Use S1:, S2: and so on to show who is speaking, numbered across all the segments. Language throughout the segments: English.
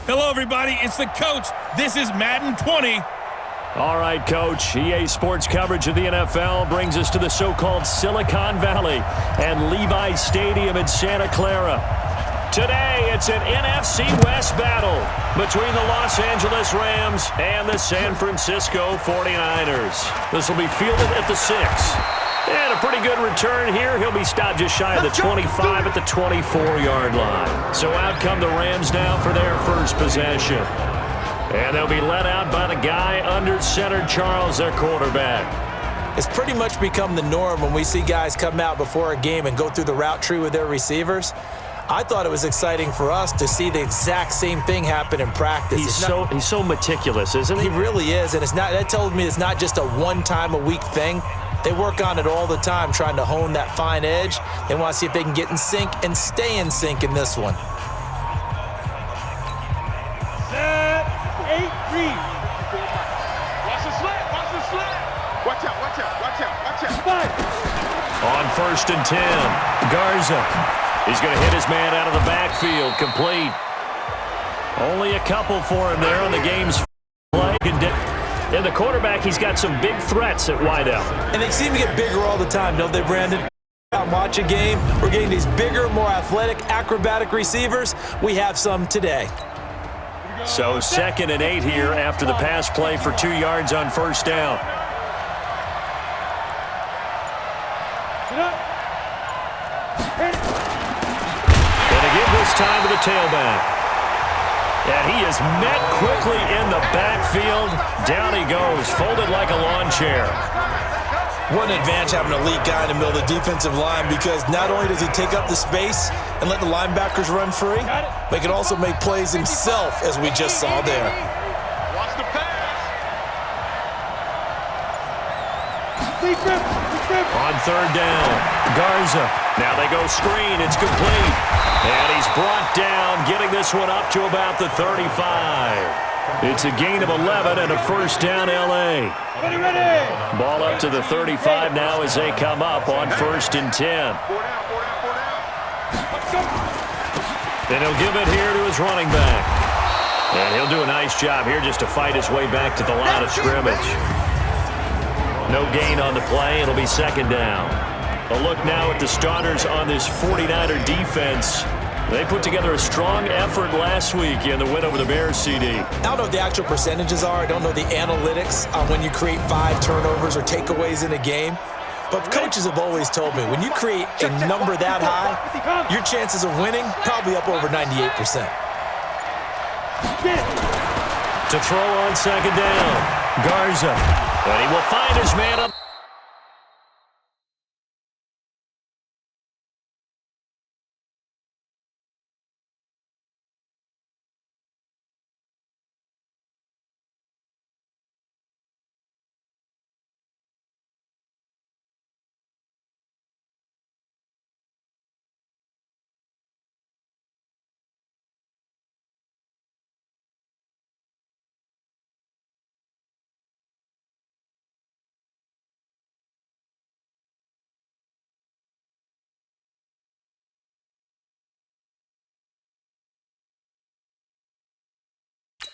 S1: Hello, everybody. It's the coach. This is Madden 20.
S2: All right, Coach. EA Sports coverage of the NFL brings us to the so-called Silicon Valley and Levi Stadium in Santa Clara. Today, it's an NFC West battle between the Los Angeles Rams and the San Francisco 49ers. This will be fielded at the 6. And a pretty good return here. He'll be stopped just shy of the 25 at the 24-yard line. So out come the Rams now for their first possession. And they'll be let out by the guy under center, Charles, their quarterback.
S3: It's pretty much become the norm when we see guys come out before a game and go through the route tree with their receivers. I thought it was exciting for us to see the exact same thing happen in practice.
S2: He's so meticulous, isn't he?
S3: He really is, and that tells me it's not just a one-time-a-week thing. They work on it all the time, trying to hone that fine edge. They want to see if they can get in sync and stay in sync in this one.
S4: Set, 8, read. Watch the slant, watch the slant. Watch out, watch out, watch out, watch out. 5.
S2: On 1st and 10, Garza. He's going to hit his man out of the backfield, complete. Only a couple for him there on the game's play. And the quarterback, he's got some big threats at wideout.
S3: And they seem to get bigger all the time, don't they, Brandon? Watch a game. We're getting these bigger, more athletic, acrobatic receivers. We have some today.
S2: So 2nd and 8 here after the pass play for 2 yards on 1st down. And they give this time to the tailback. And he is met quickly in the backfield. Down he goes, folded like a lawn chair.
S3: What an advantage having an elite guy in the middle of the defensive line, because not only does he take up the space and let the linebackers run free, but he can also make plays himself, as we just saw there.
S4: Watch the pass.
S2: On 3rd down, Garza. Now they go screen. It's complete. And he's brought down, getting this one up to about the 35. It's a gain of 11 and a 1st down, L.A.
S4: Ready.
S2: Ball up to the 35 now as they come up on 1st and 10. Then he'll give it here to his running back. And he'll do a nice job here just to fight his way back to the line of scrimmage. No gain on the play. It'll be 2nd down. A look now at the starters on this 49er defense. They put together a strong effort last week in the win over the Bears, CD.
S3: I don't know what the actual percentages are. I don't know the analytics on when you create 5 turnovers or takeaways in a game. But coaches have always told me, when you create a number that high, your chances of winning probably up over 98%.
S2: To throw on 2nd down, Garza. And he will find his man up.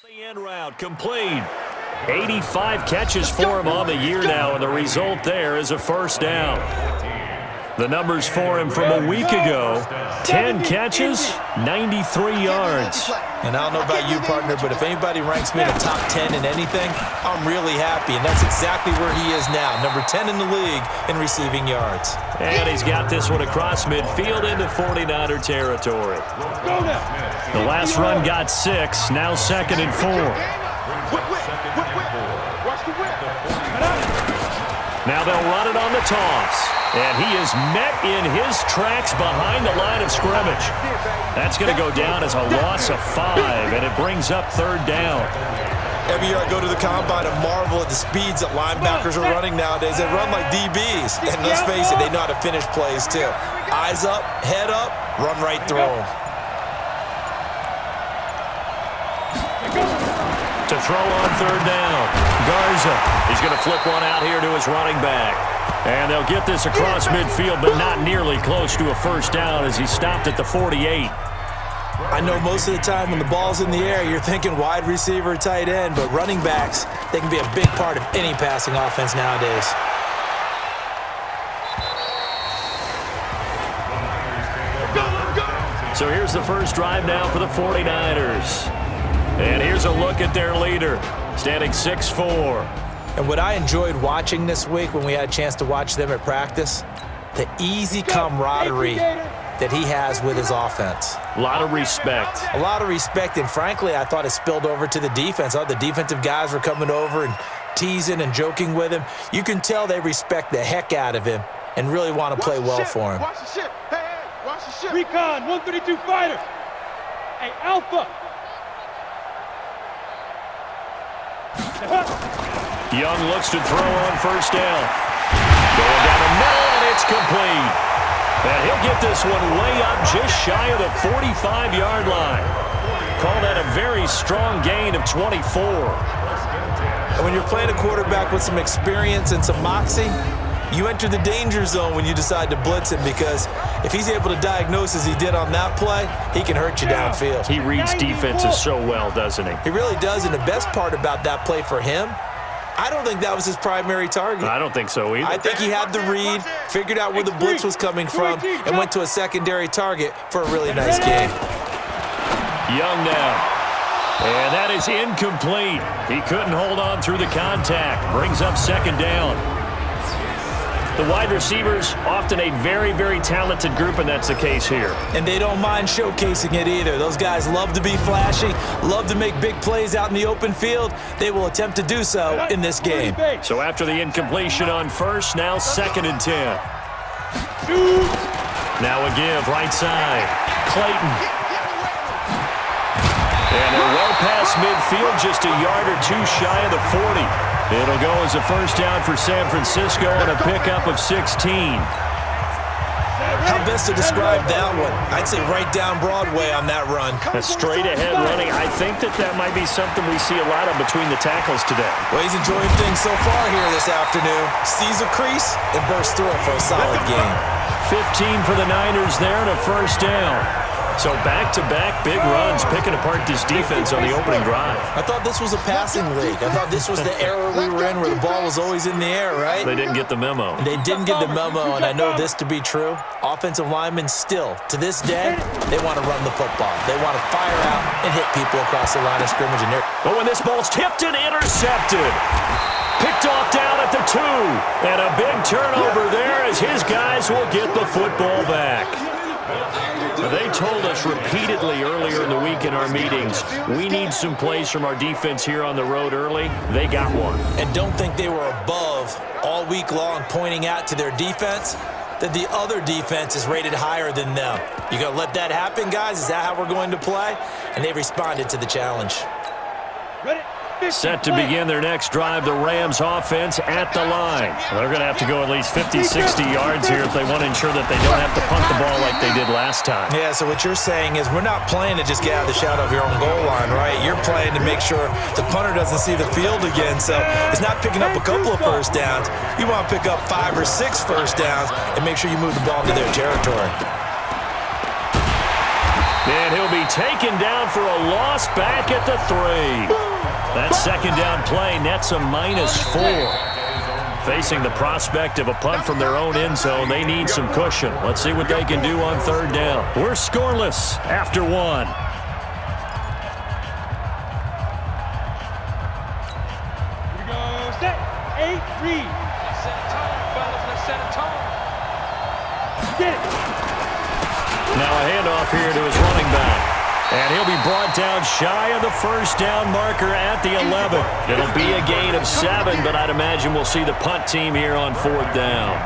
S2: The end route complete. 85 catches for him on the year now, and the result there is a 1st down. The numbers for him from a week ago: 10 catches, 93 yards.
S3: And I don't know about you, partner, but if anybody ranks me in the top 10 in anything, I'm really happy. And that's exactly where he is now, number 10 in the league in receiving yards.
S2: And he's got this one across midfield into 49er territory. The last run got 6, now 2nd and 4. Now they'll run it on the toss. And he is met in his tracks behind the line of scrimmage. That's going to go down as a loss of 5, and it brings up 3rd down.
S3: Every year I go to the combine and marvel at the speeds that linebackers are running nowadays. They run like DBs. And let's face it, they know how to finish plays too. Eyes up, head up, run right through them.
S2: To throw on 3rd down, Garza. He's going to flip one out here to his running back. And they'll get this across midfield, but not nearly close to a 1st down as he stopped at the 48.
S3: I know most of the time when the ball's in the air, you're thinking wide receiver, tight end, but running backs, they can be a big part of any passing offense nowadays.
S2: So here's the first drive now for the 49ers. And here's a look at their leader, standing 6'4".
S3: And what I enjoyed watching this week when we had a chance to watch them at practice, the easy camaraderie that he has with his offense.
S2: A lot of respect.
S3: A lot of respect, and frankly, I thought it spilled over to the defense. The defensive guys were coming over and teasing and joking with him. You can tell they respect the heck out of him and really want to play well for him.
S4: Watch the ship. Hey, watch the ship.
S5: Recon, 132 fighter. Hey, Alpha.
S2: Young looks to throw on first down. Going down the middle, and it's complete. And he'll get this one way up just shy of the 45-yard line. Call that a very strong gain of 24.
S3: And when you're playing a quarterback with some experience and some moxie, you enter the danger zone when you decide to blitz him, because if he's able to diagnose as he did on that play, he can hurt you downfield.
S2: He reads defenses so well, doesn't he?
S3: He really does, and the best part about that play for him, I don't think that was his primary target.
S2: I don't think so either.
S3: I think he had the read, figured out where the blitz was coming from, and went to a secondary target for a really nice game.
S2: Young now. And that is incomplete. He couldn't hold on through the contact. Brings up second down. The wide receivers, often a very, very talented group, and that's the case here.
S3: And they don't mind showcasing it either. Those guys love to be flashy, love to make big plays out in the open field. They will attempt to do so in this game.
S2: So after the incompletion on first, now 2nd and 10. Now a give, right side. Clayton. And they're well past midfield, just a yard or two shy of the 40. It'll go as a first down for San Francisco and a pickup of 16.
S3: How best to describe that one? I'd say right down Broadway on that run.
S2: A straight-ahead running. I think that might be something we see a lot of between the tackles today.
S3: Well, he's enjoying things so far here this afternoon. Sees a crease and bursts through it for a solid game.
S2: 15 for the Niners there and a first down. So back-to-back big runs, picking apart this defense on the opening drive.
S3: I thought this was a passing league. I thought this was the era we were in where the ball was always in the air, right?
S2: They didn't get the memo.
S3: They didn't get the memo, and I know this to be true. Offensive linemen still, to this day, they want to run the football. They want to fire out and hit people across the line of scrimmage.
S2: But when this ball's tipped and intercepted, picked off down at the 2, and a big turnover there as his guys will get the football back. They told us repeatedly earlier in the week in our meetings, we need some plays from our defense here on the road early. They got one.
S3: And don't think they were above all week long pointing out to their defense that the other defense is rated higher than them. You gonna let that happen, guys? Is that how we're going to play? And they responded to the challenge.
S2: Set to begin their next drive, the Rams offense at the line. They're going to have to go at least 50, 60 yards here if they want to ensure that they don't have to punt the ball like they did last time.
S3: Yeah, so what you're saying is we're not playing to just get out of the shadow of your own goal line, right? You're playing to make sure the punter doesn't see the field again. So it's not picking up a couple of first downs. You want to pick up 5 or 6 first downs and make sure you move the ball into their territory.
S2: And he'll be taken down for a loss back at the 3. That second down play nets a -4. Facing the prospect of a punt from their own end zone, they need some cushion. Let's see what they can do on third down. We're scoreless after 1.
S5: Here we go, set, 8, read.
S4: Set a tone, fellas, let's set a tone.
S5: Get it.
S2: Now a handoff here to his running back. And he'll be brought down shy of the first down marker at the 11. It'll be a gain of 7, but I'd imagine we'll see the punt team here on 4th down.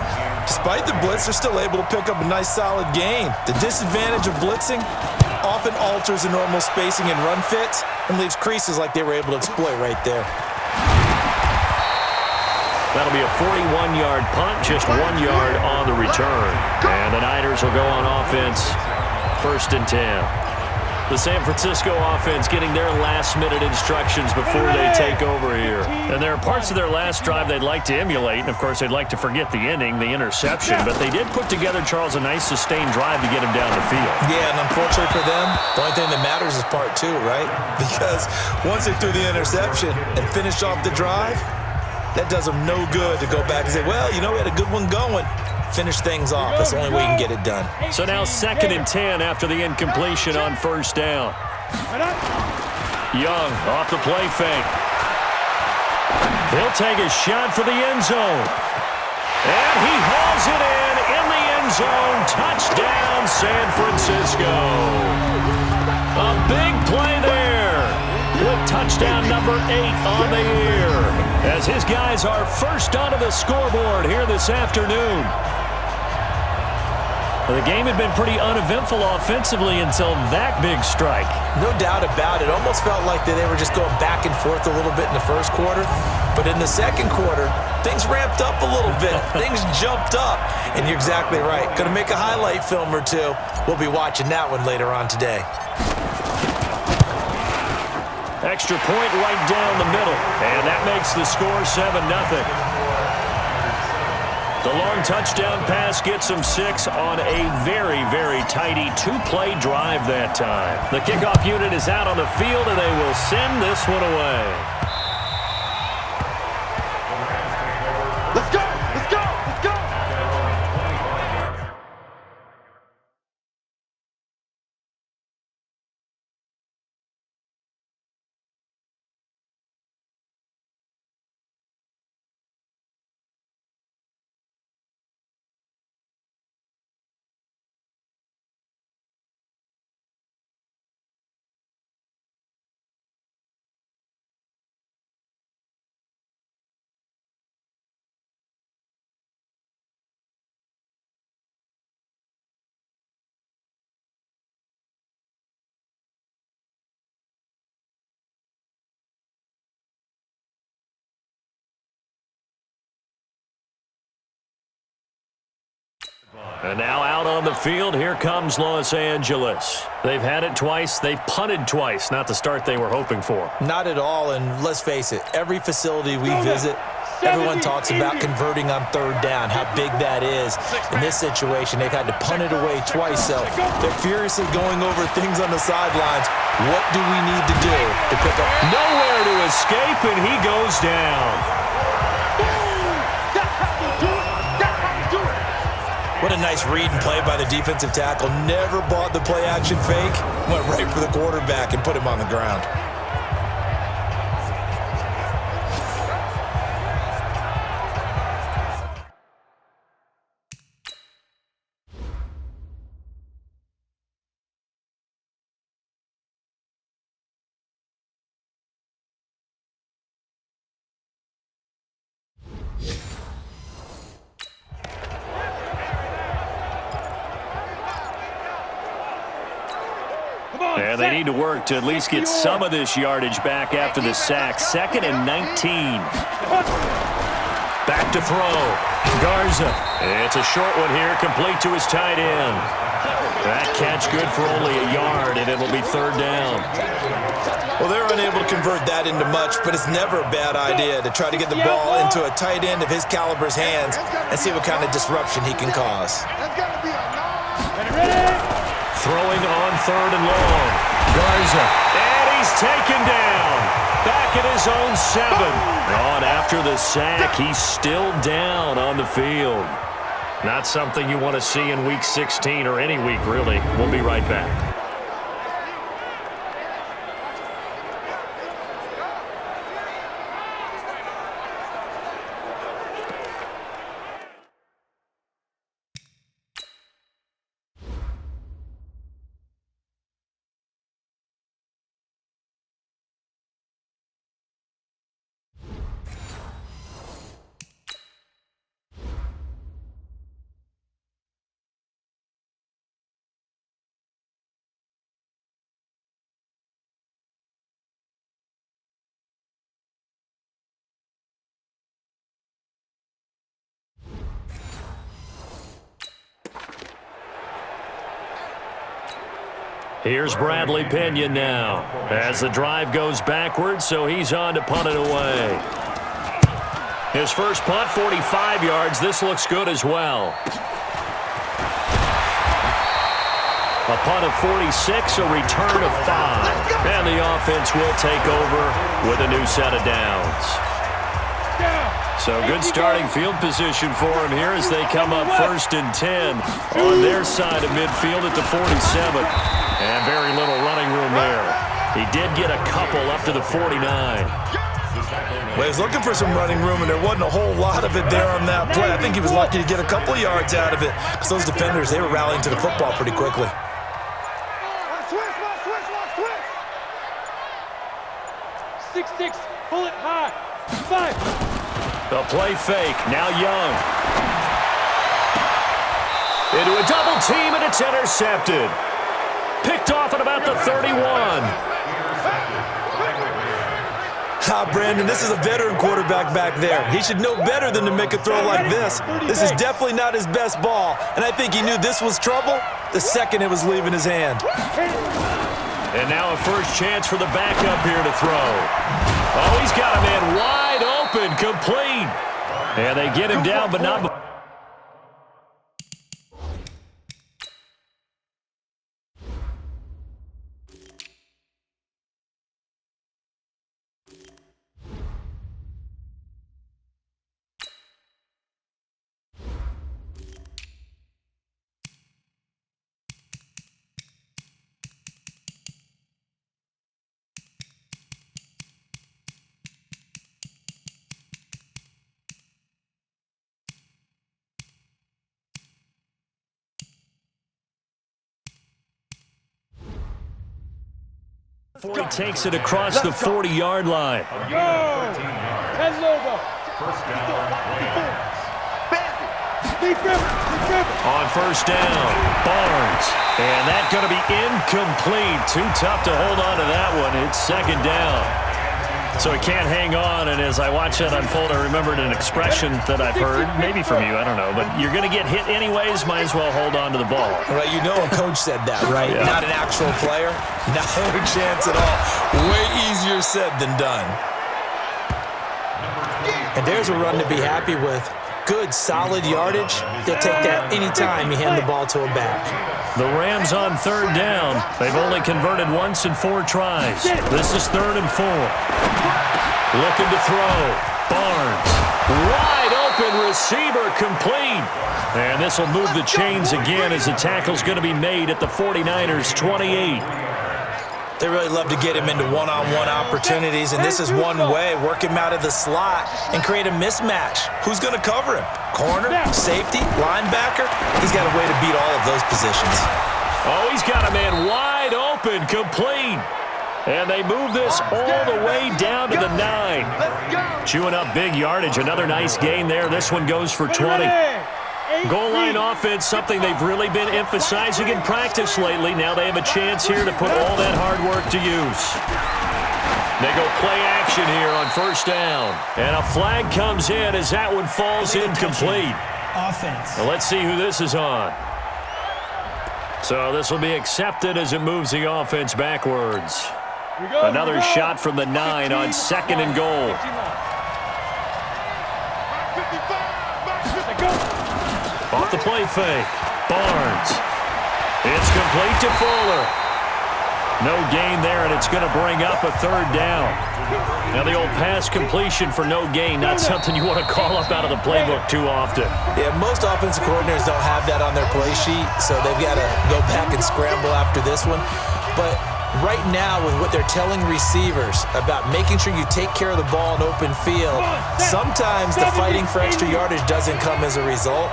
S3: Despite the blitz, they're still able to pick up a nice solid gain. The disadvantage of blitzing often alters the normal spacing and run fits and leaves creases like they were able to exploit right there.
S2: That'll be a 41-yard punt, just 1 yard on the return. And the Niners will go on offense, 1st and 10. The San Francisco offense getting their last-minute instructions before they take over here. And there are parts of their last drive they'd like to emulate, and, of course, they'd like to forget the ending, the interception. But they did put together, Charles, a nice sustained drive to get him down the field.
S3: Yeah, and unfortunately for them, the only thing that matters is part two, right? Because once they threw the interception and finished off the drive, that does them no good to go back and say, well, you know, we had a good one going. Finish things off. That's the only way you can get it done.
S2: So now 2nd and 10 after the incompletion on 1st down. Young off the play fake. He'll take a shot for the end zone. And he hauls it in the end zone. Touchdown, San Francisco. A big play there with touchdown number 8 on the year, as his guys are first onto the scoreboard here this afternoon. The game had been pretty uneventful offensively until that big strike.
S3: No doubt about it. Almost felt like they were just going back and forth a little bit in the first quarter. But in the second quarter, things ramped up a little bit. Things jumped up. And you're exactly right. Going to make a highlight film or two. We'll be watching that one later on today.
S2: Extra point right down the middle. And that makes the score 7-0. The long touchdown pass gets them 6 on a very, very tidy 2-play drive that time. The kickoff unit is out on the field, and they will send this one away.
S4: Let's go! Let's go! Let's go!
S2: And now out on the field, here comes Los Angeles. They've had it twice. They've punted twice. Not the start they were hoping for.
S3: Not at all, and let's face it, every facility we visit, everyone talks about converting on 3rd down, how big that is. In this situation, they've had to punt it away twice, so they're furiously going over things on the sidelines. What do we need to do to pick up?
S2: Nowhere to escape, and he goes down.
S3: What a nice read and play by the defensive tackle. Never bought the play-action fake. Went right for the quarterback and put him on the ground.
S2: And they need to work to at least get some of this yardage back after the sack. 2nd and 19. Back to throw. Garza. It's a short one here, complete to his tight end. That catch good for only a yard, and it'll be 3rd down.
S3: Well, they're unable to convert that into much, but it's never a bad idea to try to get the ball into a tight end of his caliber's hands and see what kind of disruption he can cause.
S2: Throwing on 3rd and long. Garza. And he's taken down. Back at his own 7. On after the sack, he's still down on the field. Not something you want to see in Week 16 or any week, really. We'll be right back. Here's Bradley Pinion now as the drive goes backwards, so he's on to punt it away. His first punt, 45 yards. This looks good as well. A punt of 46, a return of 5. And the offense will take over with a new set of downs. So good starting field position for him here as they come up 1st and 10 on their side of midfield at the 47. And very little running room there. He did get a couple up to the 49.
S3: Well, he was looking for some running room, and there wasn't a whole lot of it there on that play. I think he was lucky to get a couple of yards out of it because those defenders, they were rallying to the football pretty quickly.
S5: 6-6, pull it high. 5.
S2: The play fake, now Young. Into a double team, and it's intercepted. Picked off at about the 31.
S3: Brandon, this is a veteran quarterback back there. He should know better than to make a throw like this. This is definitely not his best ball, and I think he knew this was trouble the second it was leaving his hand.
S2: And now a first chance for the backup here to throw. Oh, he's got a man wide open, complete. And they get him down, but not before. He takes it across the 40-yard line.
S5: Go! Heads over.
S2: On first down, Barnes. And that's going to be incomplete. Too tough to hold on to that one. It's 2nd down. So he can't hang on, and as I watch that unfold, I remembered an expression that I've heard, maybe from you, I don't know, but you're going to get hit anyways, might as well hold on to the ball.
S3: Right, you know a coach said that, right?
S2: Yeah.
S3: Not an actual player. No chance at all. Way easier said than done. And there's a run to be happy with. Good, solid yardage. He'll take that anytime you hand the ball to a back.
S2: The Rams on 3rd down. They've only converted once in 4 tries. This is 3rd and 4. Looking to throw. Barnes. Wide open receiver, complete. And this will move the chains again as the tackle's going to be made at the 49ers' 28.
S3: They really love to get him into one-on-one opportunities, and this is one way. Work him out of the slot and create a mismatch. Who's going to cover him? Corner, safety, linebacker? He's got a way to beat all of those positions.
S2: Oh, he's got a man wide open, complete. And they move this all the way down to the 9. Chewing up big yardage. Another nice gain there. This one goes for 20. Goal line offense, something they've really been emphasizing in practice lately. Now they have a chance here to put all that hard work to use. They go play action here on 1st down. And a flag comes in as that one falls incomplete.
S6: Offense.
S2: Well, let's see who this is on. So this will be accepted as it moves the offense backwards. Another shot from the 9 on 2nd and goal. Off the play fake. Barnes. It's complete to Fuller. No gain there, and it's going to bring up a 3rd down. Now the old pass completion for no gain, not something you want to call up out of the playbook too often.
S3: Yeah, most offensive coordinators don't have that on their play sheet, so they've got to go back and scramble after this one. But right now, with what they're telling receivers about making sure you take care of the ball in open field, sometimes the fighting for extra yardage doesn't come as a result.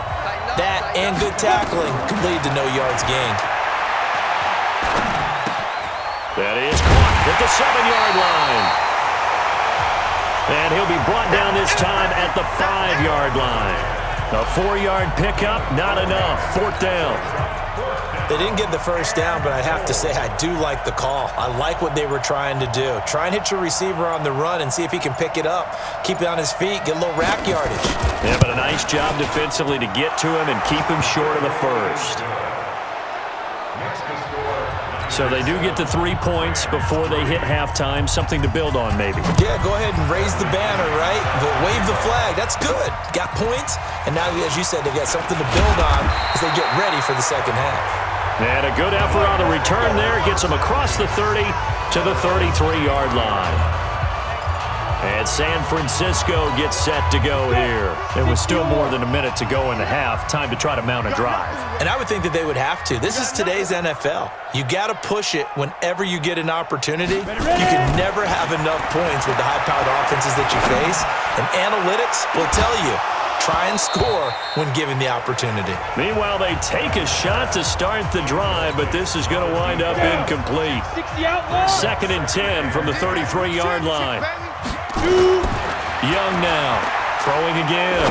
S3: That and good tackling could lead to no yards gained.
S2: That is caught at the 7-yard line. And he'll be brought down this time at the 5-yard line. A 4-yard pickup, not enough. 4th down.
S3: They didn't get the first down, but I have to say I do like the call. I like what they were trying to do. Try and hit your receiver on the run and see if he can pick it up. Keep it on his feet, get a little rack yardage.
S2: Yeah, but a nice job defensively to get to him and keep him short of the first. So they do get the 3 points before they hit halftime, something to build on maybe.
S3: Yeah, go ahead and raise the banner, right? Wave the flag. That's good. Got points, and now, as you said, they've got something to build on as they get ready for the second half.
S2: And a good effort on the return there gets them across the 30 to the 33-yard line. And San Francisco gets set to go here. It was still more than a minute to go in the half. Time to try to mount a drive.
S3: And I would think that they would have to. This is today's NFL. You got to push it whenever you get an opportunity. You can never have enough points with the high-powered offenses that you face. And analytics will tell you, try and score when given the opportunity.
S2: Meanwhile, they take a shot to start the drive, but this is going to wind up incomplete. 2nd and 10 from the 33-yard line. Young now, throwing again.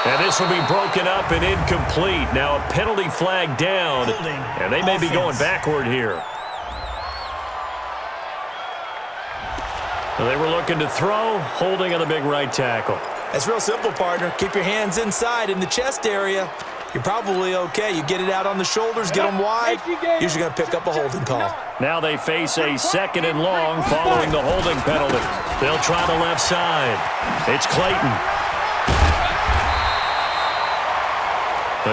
S2: And this will be broken up and incomplete. Now a penalty flag down, and they may be going backward here. They were looking to throw, holding on the big right tackle.
S3: That's real simple, partner. Keep your hands inside in the chest area. You're probably okay. You get it out on the shoulders, get them wide. Usually going to pick up a holding call.
S2: Now they face a 2nd and long following the holding penalty. They'll try the left side. It's Clayton.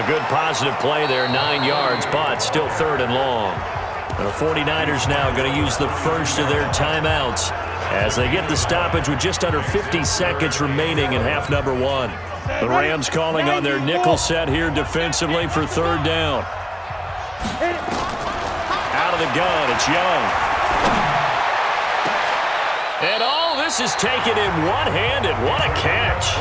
S2: A good positive play there, 9 yards, but still 3rd and long. The 49ers now going to use the first of their timeouts as they get the stoppage with just under 50 seconds remaining in half number 1. The Rams calling on their nickel set here defensively for 3rd down. Out of the gun, it's Young. And all this is taken in one-handed. What a catch.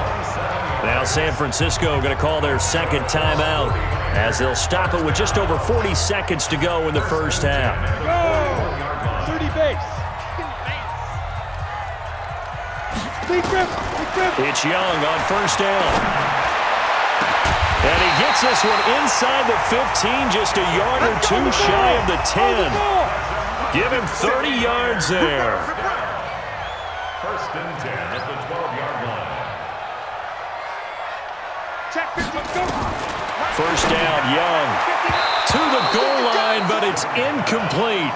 S2: Now San Francisco going to call their 2nd timeout as they'll stop it with just over 40 seconds to go in the first half.
S5: Go! 30 base.
S2: It's Young on 1st down. And he gets this one inside the 15, just a yard or 2 shy of the 10. Give him 30 yards there.
S6: 1st and 10 at the 12-yard line.
S5: Check 50, go.
S2: 1st down, Young. To the goal line, but it's incomplete.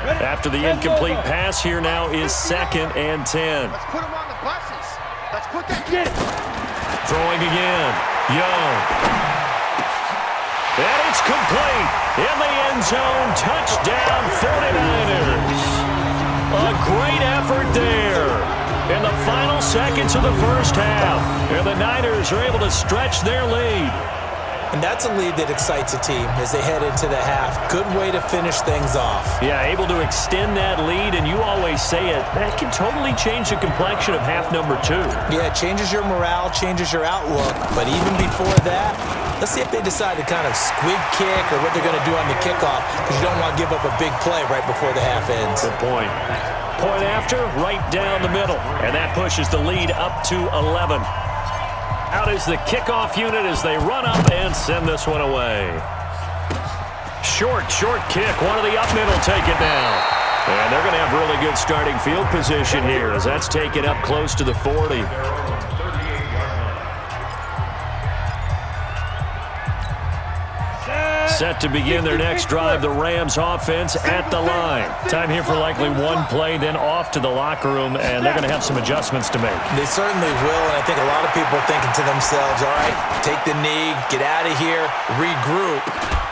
S2: After the incomplete pass, here now is 2nd and 10.
S4: Let's put them on the buses. Let's put that kid.
S2: Throwing again. Young. And it's complete. In the end zone. Touchdown 49ers. A great effort there. In the final seconds of the first half. And the Niners are able to stretch their lead.
S3: And that's a lead that excites a team as they head into the half. Good way to finish things off.
S2: Yeah, able to extend that lead, and you always say it, that can totally change the complexion of half number 2.
S3: Yeah, it changes your morale, changes your outlook. But even before that, let's see if they decide to kind of squib kick or what they're going to do on the kickoff, because you don't want to give up a big play right before the half ends.
S2: Good point. Point after, right down the middle. And that pushes the lead up to 11. Out is the kickoff unit as they run up and send this one away. Short kick. One of the up middle take it down. And they're going to have really good starting field position here as that's taken up close to the 40. Set to begin their next drive, the Rams offense at the line. Time here for likely one play, then off to the locker room, and they're going to have some adjustments to make.
S3: They certainly will, and I think a lot of people are thinking to themselves, all right, take the knee, get out of here, regroup.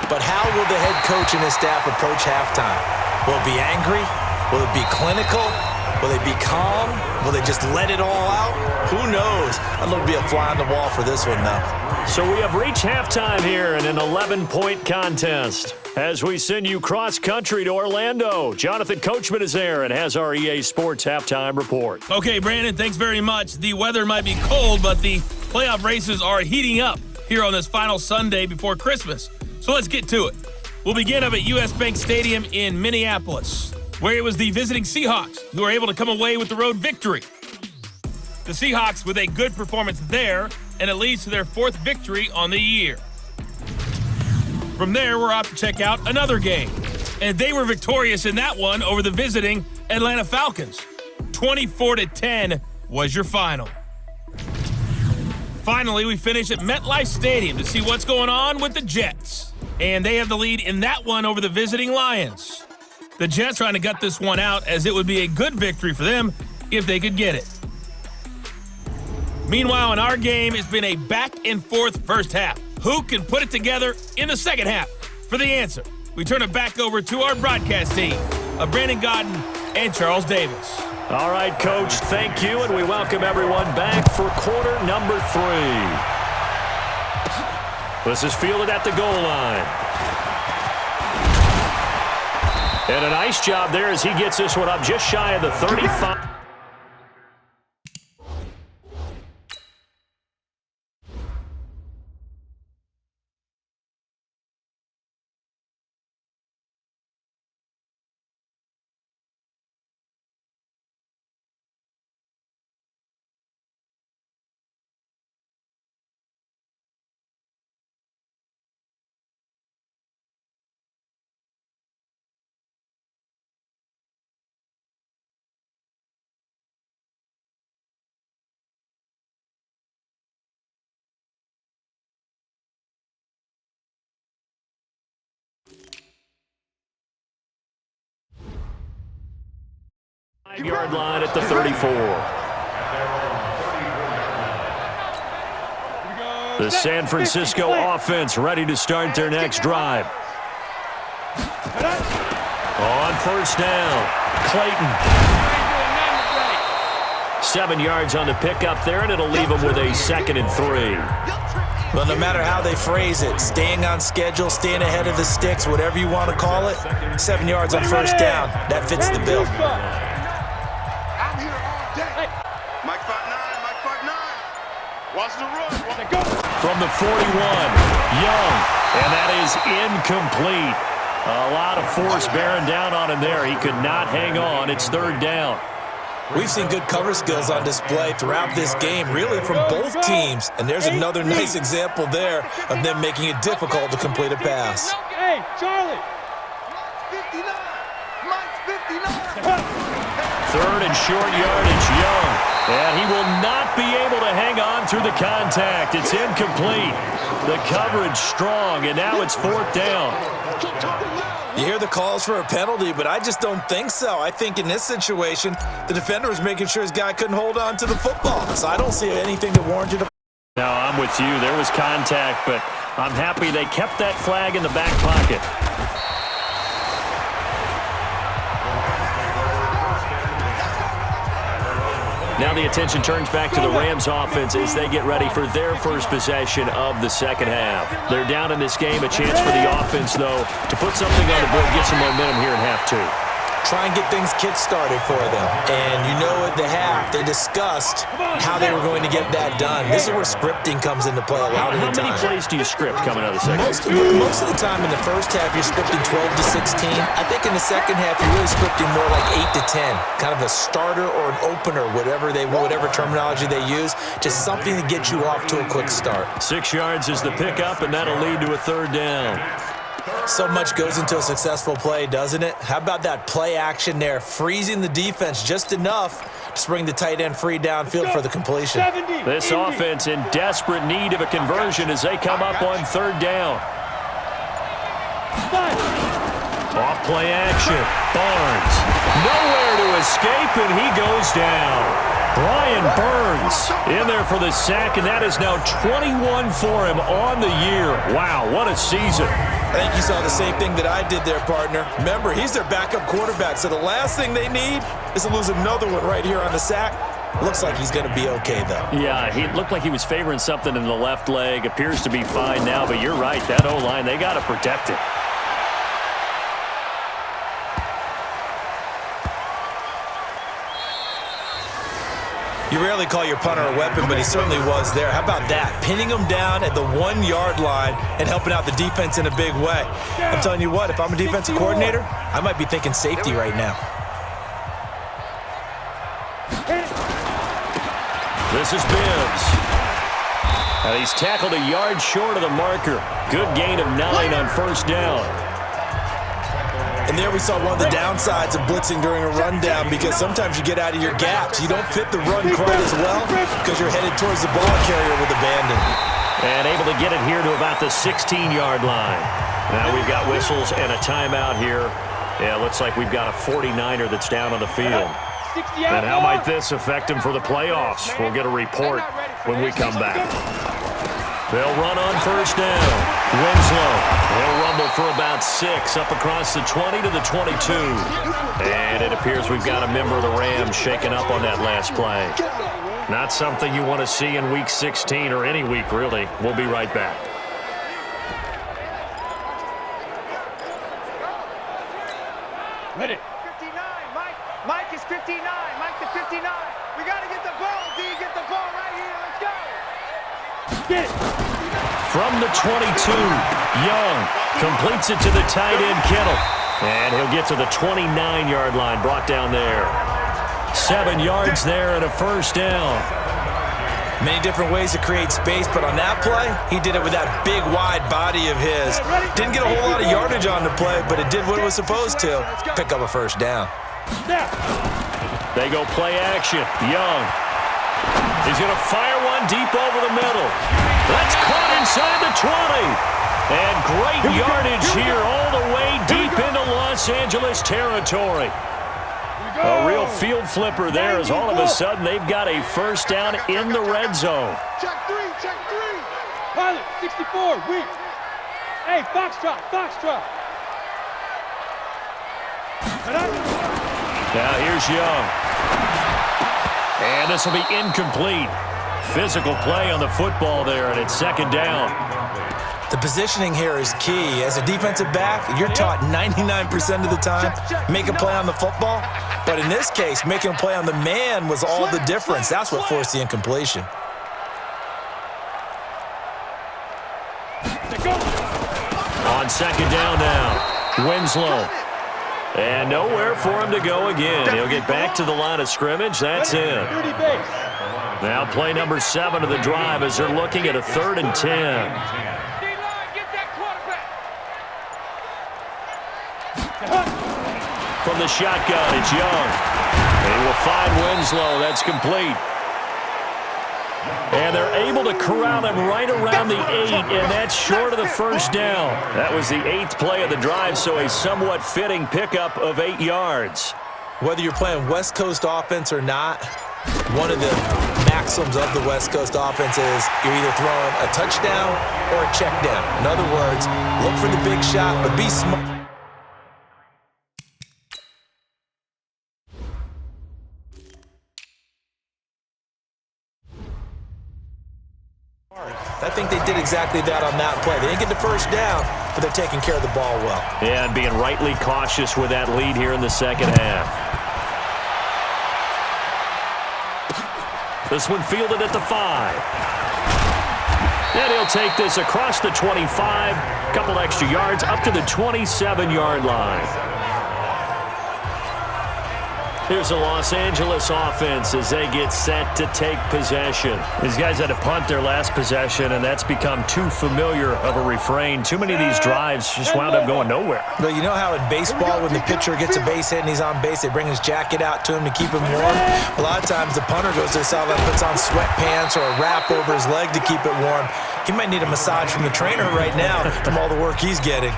S3: But how will the head coach and his staff approach halftime? Will it be angry? Will it be clinical? Will they be calm? Will they just let it all out? Who knows? I'd love to be a fly on the wall for this one, though.
S2: So we have reached halftime here in an 11-point contest. As we send you cross-country to Orlando, Jonathan Coachman is there and has our EA Sports halftime report.
S1: Okay, Brandon, thanks very much. The weather might be cold, but the playoff races are heating up here on this final Sunday before Christmas. So let's get to it. We'll begin up at US Bank Stadium in Minneapolis, where it was the visiting Seahawks who were able to come away with the road victory. The Seahawks with a good performance there, and it leads to their 4th victory on the year. From there, we're off to check out another game, and they were victorious in that one over the visiting Atlanta Falcons. 24-10 was your final. Finally, we finish at MetLife Stadium to see what's going on with the Jets. And they have the lead in that one over the visiting Lions. The Jets trying to gut this one out, as it would be a good victory for them if they could get it. Meanwhile, in our game, it's been a back-and-forth first half. Who can put it together in the second half? For the answer, we turn it back over to our broadcast team of Brandon Gaudin and Charles Davis.
S2: All right, Coach, thank you, and we welcome everyone back for quarter number 3. This is fielded at the goal line. And a nice job there as he gets this one up just shy of the 35. Yard line at the 34. The San Francisco offense ready to start their next drive. On first down, Clayton. 7 yards on the pickup there, and it'll leave them with a 2nd and 3.
S3: Well, no matter how they phrase it, staying on schedule, staying ahead of the sticks, whatever you want to call it, 7 yards on first down, that fits the bill.
S4: Watch the run.
S2: From the 41, Young, and that is incomplete. A lot of force bearing down on him there. He could not hang on. It's 3rd down.
S3: We've seen good cover skills on display throughout this game, really from both teams. And there's another nice example there of them making it difficult to complete a pass.
S5: Hey, Charlie.
S2: 3rd and short yardage, Young. And he will not be able to hang on through the contact. It's incomplete. The coverage strong, and now it's 4th down.
S3: You hear the calls for a penalty, but I just don't think so. I think in this situation, the defender was making sure his guy couldn't hold on to the football. So I don't see anything that warranted a...
S2: No, I'm with you. There was contact, but I'm happy they kept that flag in the back pocket. Now the attention turns back to the Rams offense as they get ready for their first possession of the second half. They're down in this game. A chance for the offense, though, to put something on the board, get some momentum here in half 2.
S3: Try and get things kick-started for them. And you know at the half, they discussed how they were going to get that done. This is where scripting comes into play a lot of the time.
S2: How many plays do you script coming out of the second?
S3: Most of the time in the first half, you're scripting 12 to 16. I think in the second half, you're really scripting more like 8 to 10. Kind of a starter or an opener, whatever terminology they use. Just something to get you off to a quick start.
S2: 6 yards is the pickup, and that'll lead to a 3rd down.
S3: So much goes into a successful play, doesn't it? How about that play action there, freezing the defense just enough to bring the tight end free downfield for the completion.
S2: This offense in desperate need of a conversion as they come up on 3rd down. Off play action. Barnes. Nowhere to escape, and he goes down. Brian Burns in there for the sack, and that is now 21 for him on the year. Wow, what a season.
S3: I think you saw the same thing that I did there, partner. Remember, he's their backup quarterback, so the last thing they need is to lose another one right here on the sack. Looks like he's going to be okay, though.
S2: Yeah, he looked like he was favoring something in the left leg. Appears to be fine now, but you're right. That O-line, they got to protect it.
S3: You rarely call your punter a weapon, but he certainly was there. How about that? Pinning him down at the 1 yard line and helping out the defense in a big way. I'm telling you what, if I'm a defensive coordinator, I might be thinking safety right now.
S2: This is Bibbs. And he's tackled a yard short of the marker. Good gain of 9 on first down.
S3: And there we saw one of the downsides of blitzing during a rundown, because sometimes you get out of your gaps. You don't fit the run quite as well because you're headed towards the ball carrier with abandon.
S2: And able to get it here to about the 16-yard line. Now we've got whistles and a timeout here. Yeah, looks like we've got a 49er that's down on the field. And how might this affect him for the playoffs? We'll get a report when we come back. They'll run on first down. Winslow, he'll rumble for about 6 up across the 20 to the 22. And it appears we've got a member of the Rams shaken up on that last play. Not something you want to see in Week 16 or any week, really. We'll be right back.
S5: Ready.
S4: 59, Mike. Mike is 59. Mike to 59. We got to get the ball, D. Get the ball right here. Let's go.
S5: Get it.
S2: From the 22, Young completes it to the tight end, Kittle. And he'll get to the 29-yard line, brought down there. 7 yards there and a first down.
S3: Many different ways to create space, but on that play, he did it with that big, wide body of his. Didn't get a whole lot of yardage on the play, but it did what it was supposed to. Pick up a first down.
S2: They go play action. Young. He's going to fire one deep over the middle. That's caught inside the 20. And great yardage here all the way deep into Los Angeles territory. A real field flipper there, as all of a sudden they've got a first down in the red zone.
S4: Check three. Check three.
S5: Pilot, 64, weak. Hey, Foxtrot, Foxtrot.
S2: Now here's Young. And this will be incomplete. Physical play on the football there, and it's second down.
S3: The positioning here is key. As a defensive back, you're taught 99% of the time, make a play on the football. But in this case, making a play on the man was all the difference. That's what forced the incompletion.
S2: On second down now, Winslow. And nowhere for him to go again. He'll get back to the line of scrimmage. That's in. Now play number 7 of the drive as they're looking at a 3rd and 10. From the shotgun, it's Young. And he will find Winslow. That's complete. And they're able to corral him right around the 8, and that's short of the first down. That was the 8th play of the drive, so a somewhat fitting pickup of 8 yards.
S3: Whether you're playing West Coast offense or not, one of the maxims of the West Coast offense is you're either throwing a touchdown or a check down. In other words, look for the big shot, but be smart. I think they did exactly that on that play. They didn't get the first down, but they're taking care of the ball well.
S2: Yeah, and being rightly cautious with that lead here in the second half. This one fielded at the 5. And he'll take this across the 25, couple extra yards, up to the 27-yard line. Here's the Los Angeles offense as they get set to take possession. These guys had to punt their last possession, and that's become too familiar of a refrain. Too many of these drives just wound up going nowhere.
S3: But you know how in baseball, when the pitcher gets a base hit and he's on base, they bring his jacket out to him to keep him warm? A lot of times the punter goes to the sideline, puts on sweatpants or a wrap over his leg to keep it warm. He might need a massage from the trainer right now from all the work he's getting.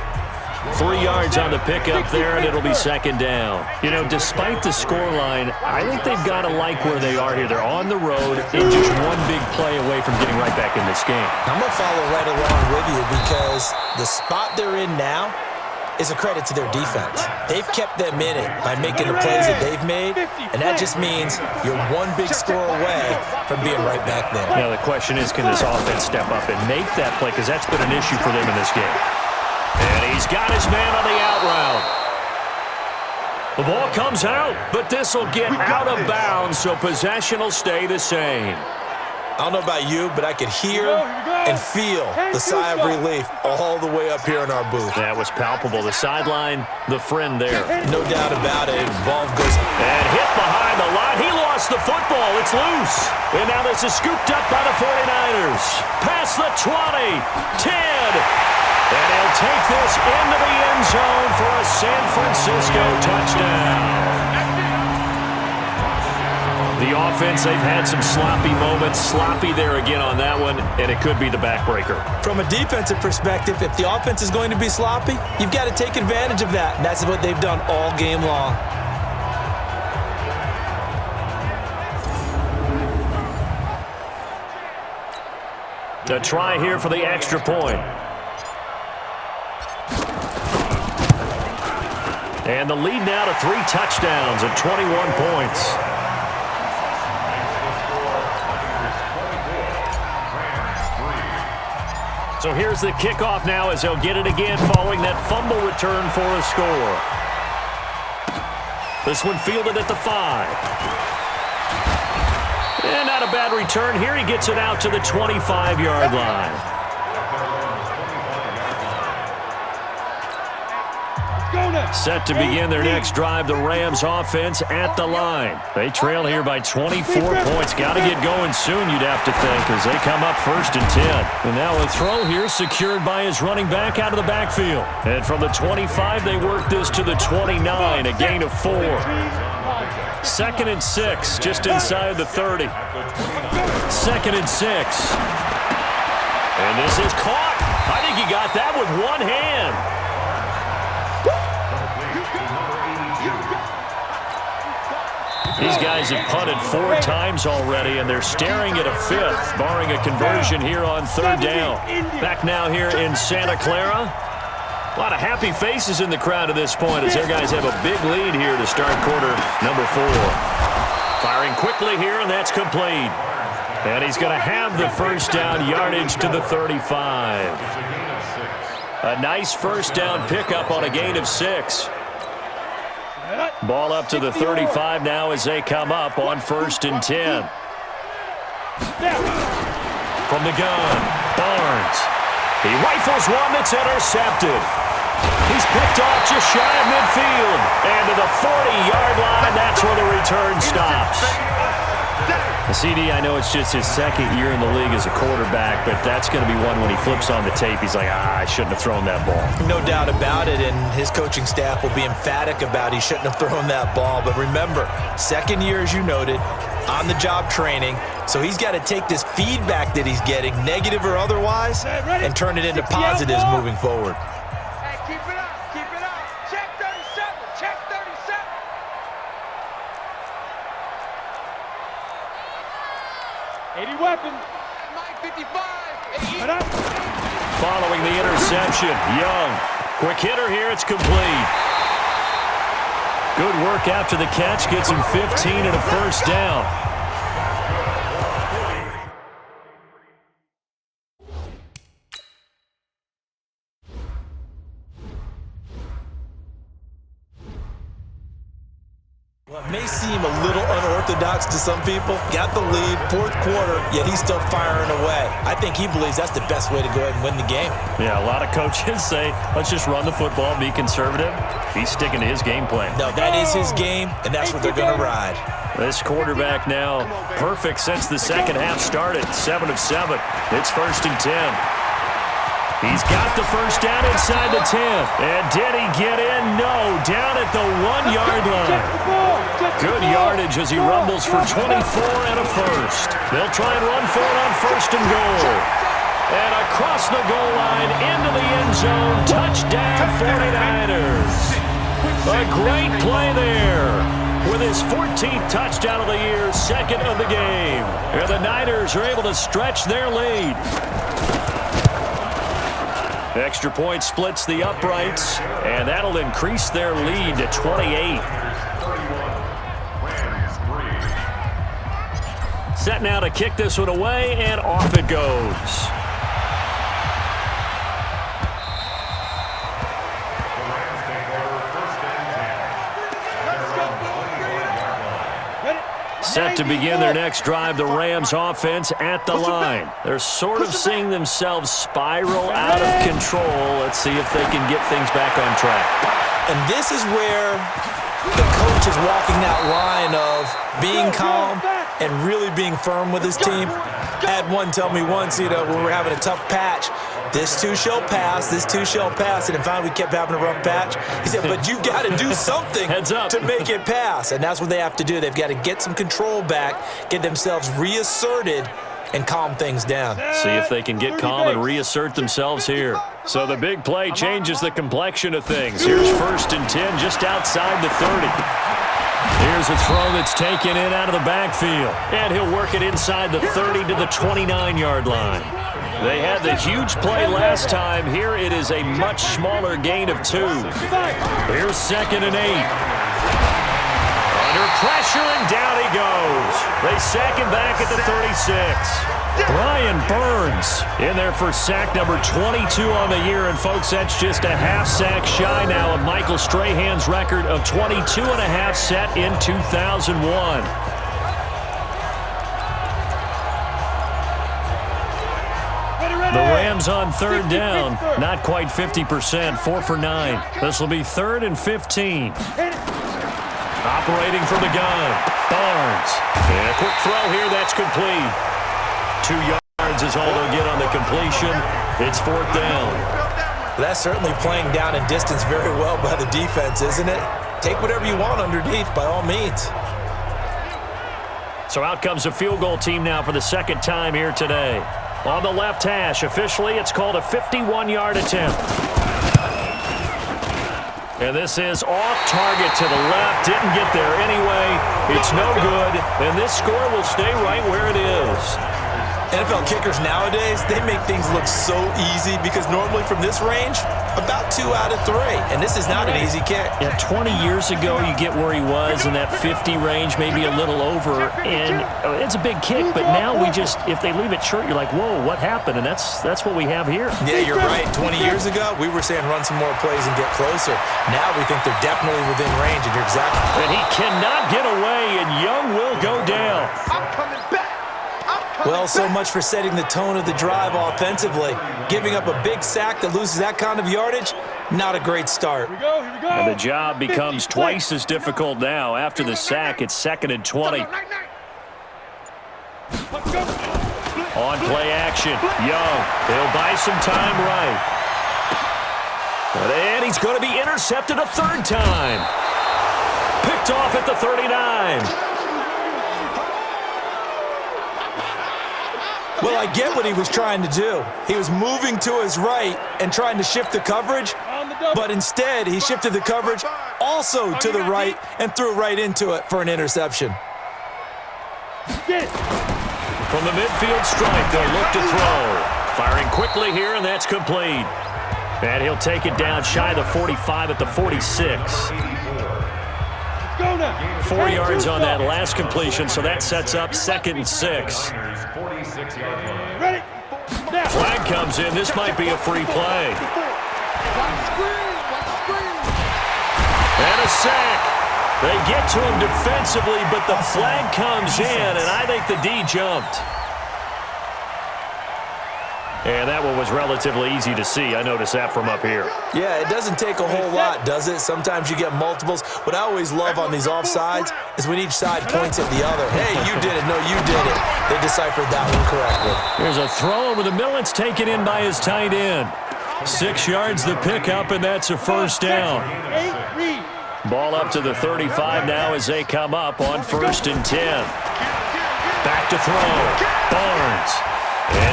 S2: 3 yards on the pickup there, and it'll be second down. You know, despite the scoreline, I think they've got to like where they are here. They're on the road and just one big play away from getting right back in this game.
S3: I'm going to follow right along with you because the spot they're in now is a credit to their defense. They've kept them in it by making the plays that they've made, and that just means you're one big score away from being right back there.
S2: Now, the question is, can this offense step up and make that play? Because that's been an issue for them in this game. And he's got his man on the out route. The ball comes out, but this will get out of bounds, so possession will stay the same.
S3: I don't know about you, but I could hear and feel the sigh of relief all the way up here in our booth.
S2: That was palpable. The sideline, the friend there.
S3: No doubt about it. Ball goes.
S2: And hit behind the line. He lost the football. It's loose. And now this is scooped up by the 49ers. Past the 20, 10. And he'll will take this into the end zone for a San Francisco touchdown. The offense, they've had some sloppy moments. Sloppy there again on that one, and it could be the backbreaker.
S3: From a defensive perspective, if the offense is going to be sloppy, you've got to take advantage of that. And that's what they've done all game long.
S2: A try here for the extra point. And the lead now to 3 touchdowns at 21 points. So here's the kickoff now as they'll get it again following that fumble return for a score. This one fielded at the 5. And not a bad return. Here he gets it out to the 25-yard line. Set to begin their next drive, the Rams offense at the line. They trail here by 24 points. Got to get going soon, you'd have to think, as they come up 1st and 10. And now a throw here secured by his running back out of the backfield. And from the 25, they work this to the 29, a gain of 4. 2nd and 6, just inside the 30. 2nd and 6. And this is caught. I think he got that with one hand. These guys have punted 4 times already, and they're staring at a 5th, barring a conversion here on 3rd down. Back now here in Santa Clara. A lot of happy faces in the crowd at this point as their guys have a big lead here to start quarter number 4. Firing quickly here, and that's complete. And he's going to have the 1st down yardage to the 35. A nice 1st down pickup on a gain of 6. Ball up to the 35 now as they come up on 1st and 10. From the gun, Barnes. He rifles one that's intercepted. He's picked off just shy of midfield. And to the 40-yard line, that's where the return stops. CD, I know it's just his 2nd year in the league as a quarterback, but that's going to be one when he flips on the tape, he's like, I shouldn't have thrown that ball.
S3: No doubt about it, and his coaching staff will be emphatic about he shouldn't have thrown that ball. But remember, 2nd year, as you noted, on-the-job training, so he's got to take this feedback that he's getting, negative or otherwise, and turn it into positives moving forward.
S4: Hey, keep it up, keep it up. Check 37, check 37.
S5: Weapon.
S4: Mike 55.
S2: Following the interception, Young. Quick hitter here, it's complete. Good work after the catch, gets him 15 and a 1st down.
S3: Well, it may seem a little unorthodox to some people. Got the lead, 4th quarter, yet he's still firing away. I think he believes that's the best way to go ahead and win the game.
S2: Yeah, a lot of coaches say, let's just run the football, be conservative. He's sticking to his game plan.
S3: No, that is his game, and that's what they're going to ride.
S2: This quarterback now perfect since the 2nd half started. 7 of 7. It's 1st and 10. He's got the 1st down inside the 10. And did he get in? No, down at the 1-yard line. Good yardage as he rumbles for 24 and a 1st. They'll try and run for it on 1st and goal. And across the goal line into the end zone. Touchdown 49ers. A great play there. With his 14th touchdown of the year, 2nd of the game. And the Niners are able to stretch their lead. Extra point splits the uprights, and that'll increase their lead to 28. Set now to kick this one away, and off it goes. Set to begin their next drive, the Rams offense at the line. They're sort of seeing themselves spiral out of control. Let's see if they can get things back on track.
S3: And this is where the coach is walking that line of being calm and really being firm with his team. I had one tell me once, when we were having a tough patch, this too shall pass, this too shall pass. And finally we kept having a rough patch. He said, but you got to do something to make it pass. And that's what they have to do. They've got to get some control back, get themselves reasserted, and calm things down.
S2: See if they can get calm and reassert themselves here. So the big play changes the complexion of things. Here's 1st and 10 just outside the 30. Here's a throw that's taken in out of the backfield. And he'll work it inside the 30 to the 29-yard line. They had the huge play last time. Here it is a much smaller gain of 2. Here's 2nd and 8. Under pressure, and down he goes. They sack him back at the 36. Brian Burns in there for sack number 22 on the year. And, folks, that's just a half sack shy now of Michael Strahan's record of 22.5 set in 2001. The Rams on 3rd down, not quite 50%, 4 for 9. This will be 3rd and 15. Operating from the gun, Barnes. And a quick throw here, that's complete. 2 yards is all they'll get on the completion. It's 4th down.
S3: That's certainly playing down and distance very well by the defense, isn't it? Take whatever you want underneath, by all means.
S2: So out comes a field goal team now for the 2nd time here today. On the left hash, officially it's called a 51-yard attempt. And this is off target to the left. Didn't get there anyway. It's no good. And this score will stay right where it is.
S3: NFL kickers nowadays, they make things look so easy because normally from this range, about 2 out of 3. And this is not an easy kick.
S2: Yeah, 20 years ago, you get where he was in that 50 range, maybe a little over. And it's a big kick, but now we just, if they leave it short, you're like, whoa, what happened? And that's what we have here.
S3: Yeah, you're right. 20 years ago, we were saying run some more plays and get closer. Now we think they're definitely within range, and you're exactly right.
S2: And he cannot get away, and Young will go down.
S4: I'm coming back.
S3: Well, so much for setting the tone of the drive offensively. Giving up a big sack that loses that kind of yardage, not a great start.
S5: Here we go, here we go.
S2: And the job becomes twice as difficult now. After the sack, it's 2nd and 20. On play action, Young. He'll buy some time right. And he's going to be intercepted a 3rd time. Picked off at the 39.
S3: Well, I get what he was trying to do. He was moving to his right and trying to shift the coverage, but instead he shifted the coverage also to the right and threw right into it for an interception.
S2: From the midfield stripe, they'll look to throw. Firing quickly here, and that's complete. And he'll take it down shy of the 45 at the 46. 4 yards on that last completion, so that sets up 2nd and 6. Flag comes in. This might be a free play. And a sack. They get to him defensively, but the flag comes in, and I think the D jumped. And that one was relatively easy to see. I noticed that from up here.
S3: Yeah, it doesn't take a whole lot, does it? Sometimes you get multiples. What I always love on these offsides is when each side points at the other. Hey, you did it. No, you did it. They deciphered that one correctly.
S2: Here's a throw over the middle. It's taken in by his tight end. 6 yards the pickup, and that's a 1st down. Ball up to the 35 now as they come up on 1st and 10. Back to throw. Barnes.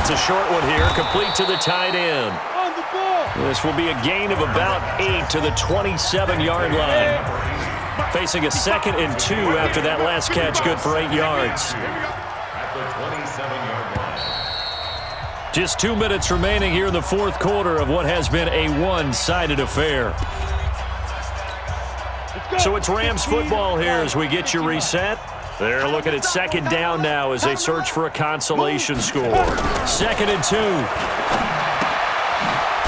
S2: It's a short one here, complete to the tight end. This will be a gain of about 8 to the 27-yard line. Facing a 2nd and 2 after that last catch, good for 8 yards. Just 2 minutes remaining here in the 4th quarter of what has been a one-sided affair. So it's Rams football here as we get you reset. They're looking at 2nd down now as they search for a consolation score. 2nd and 2.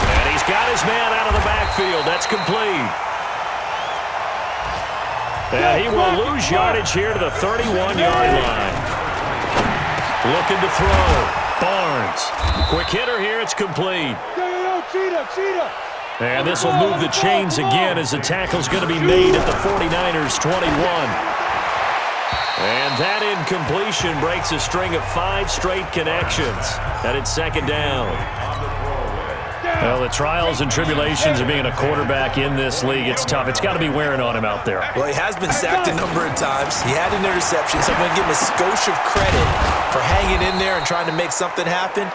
S2: And he's got his man out of the backfield. That's complete. And he will lose yardage here to the 31-yard line. Looking to throw. Barnes. Quick hitter here. It's complete. And this will move the chains again as the tackle's going to be made at the 49ers' 21. And that incompletion breaks a string of 5 straight connections. And it's second down.
S7: Well, the trials and tribulations of being a quarterback in this league, it's tough. It's got to be wearing on him out there.
S3: Well, he has been sacked a number of times. He had an interception, so I'm going to give him a skosh of credit for hanging in there and trying to make something happen,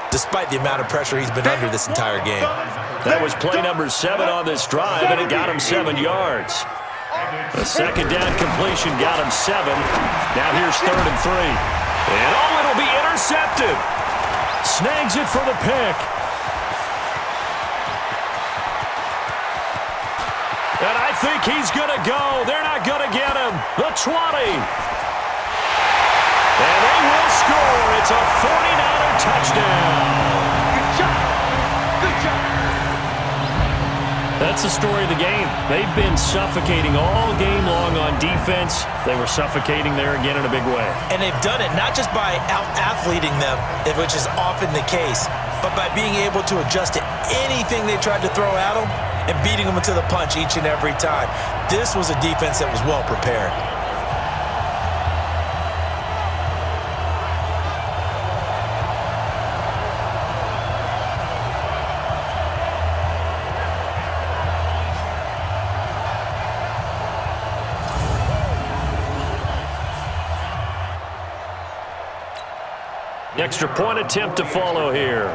S3: despite the amount of pressure he's been under this entire game.
S2: That was play number 7 on this drive, and it got him 7 yards. A second down completion got him 7. Now here's 3rd and 3. And it'll be intercepted. Snags it for the pick. And I think he's going to go. They're not going to get him. The 20. And they will score. It's a 49er touchdown.
S4: Good job. Good job.
S7: That's the story of the game. They've been suffocating all game long on defense. They were suffocating there again in a big way.
S3: And they've done it not just by out-athleting them, which is often the case, but by being able to adjust to anything they tried to throw at them and beating them to the punch each and every time. This was a defense that was well prepared.
S2: Extra point attempt to follow here.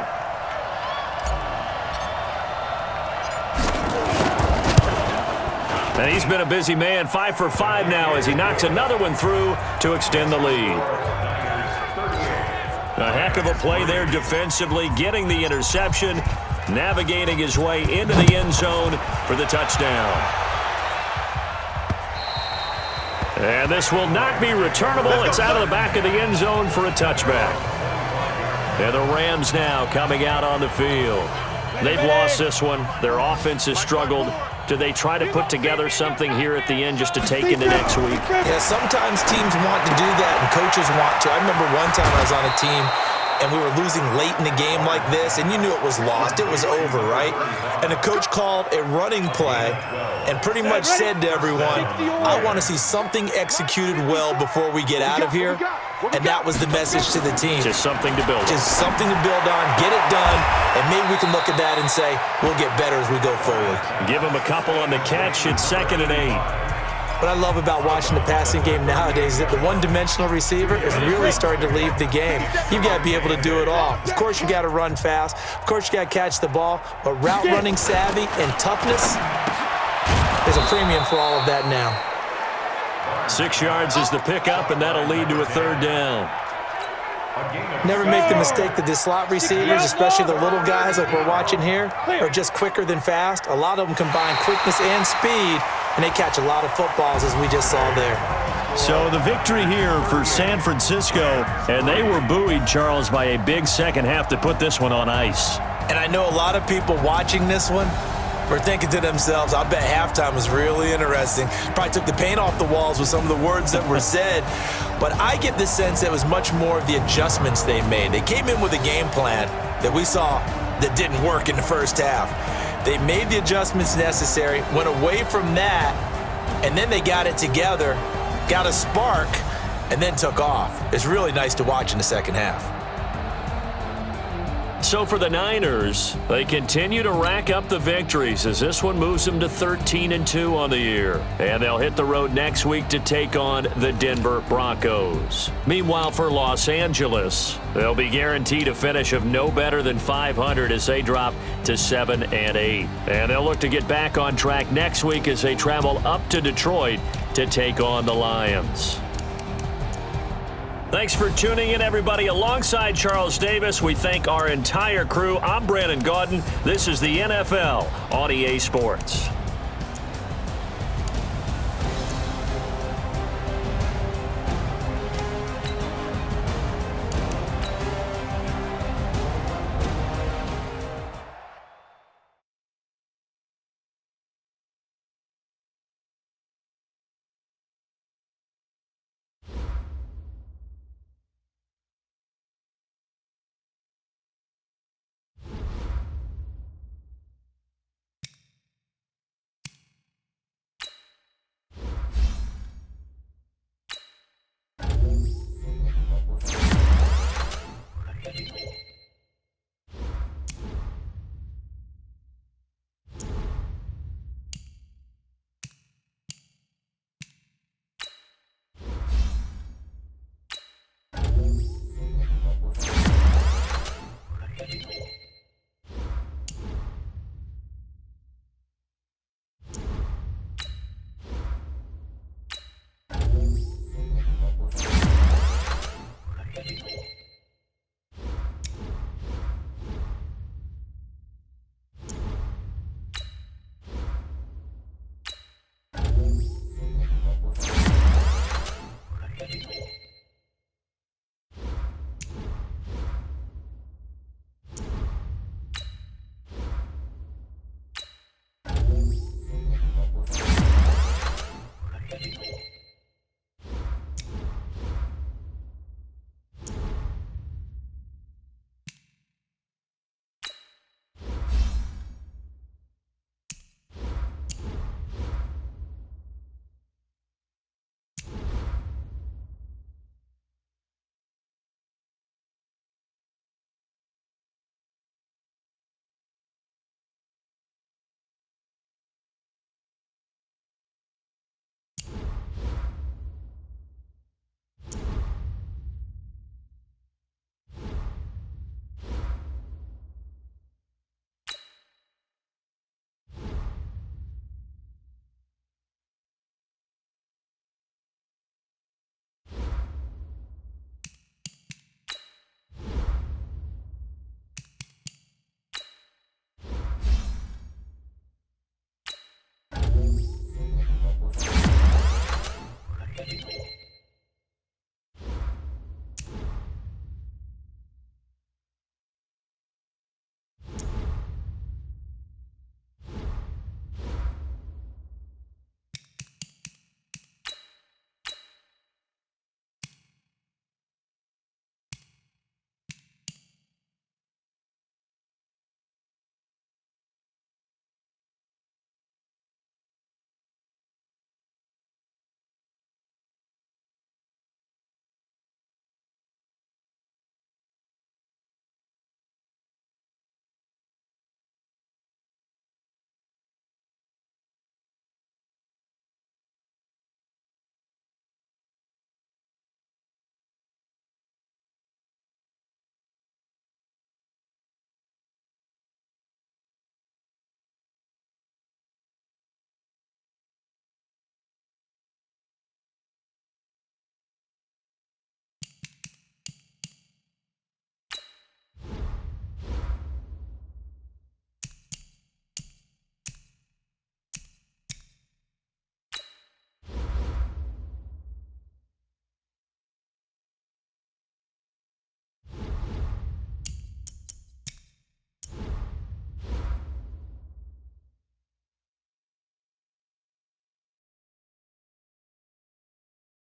S2: And he's been a busy man, 5 for 5 now as he knocks another one through to extend the lead. A heck of a play there defensively, getting the interception, navigating his way into the end zone for the touchdown. And this will not be returnable. It's out of the back of the end zone for a touchback. And the Rams now coming out on the field. They've lost this one. Their offense has struggled. Do they try to put together something here at the end just to take into next week?
S3: Yeah, sometimes teams want to do that and coaches want to. I remember one time I was on a team and we were losing late in the game like this, and you knew it was lost. It was over, right? And the coach called a running play and pretty much said to everyone, I want to see something executed well before we get out of here. And that was the message to the team.
S2: Just something to build on.
S3: Just something to build on, get it done, and maybe we can look at that and say, we'll get better as we go forward.
S2: Give him a couple on the catch. It's 2nd and 8.
S3: What I love about watching the passing game nowadays is that the one-dimensional receiver is really starting to leave the game. You've got to be able to do it all. Of course, you got to run fast. Of course, you got to catch the ball. But route running savvy and toughness, there's a premium for all of that now.
S2: 6 yards is the pickup, and that'll lead to a 3rd down.
S3: Never make the mistake that the slot receivers, especially the little guys like we're watching here, are just quicker than fast. A lot of them combine quickness and speed, and they catch a lot of footballs, as we just saw there.
S2: So the victory here for San Francisco, and they were buoyed, Charles, by a big second half to put this one on ice.
S3: And I know a lot of people watching this one were thinking to themselves, I bet halftime was really interesting. Probably took the paint off the walls with some of the words that were said. But I get the sense that it was much more of the adjustments they made. They came in with a game plan that we saw that didn't work in the first half. They made the adjustments necessary, went away from that, and then they got it together, got a spark, and then took off. It's really nice to watch in the second half.
S2: So for the Niners, they continue to rack up the victories as this one moves them to 13-2 on the year. And they'll hit the road next week to take on the Denver Broncos. Meanwhile, for Los Angeles, they'll be guaranteed a finish of no better than 500 as they drop to 7-8. And they'll look to get back on track next week as they travel up to Detroit to take on the Lions. Thanks for tuning in, everybody. Alongside Charles Davis, we thank our entire crew. I'm Brandon Gaudin. This is the NFL on EA Sports.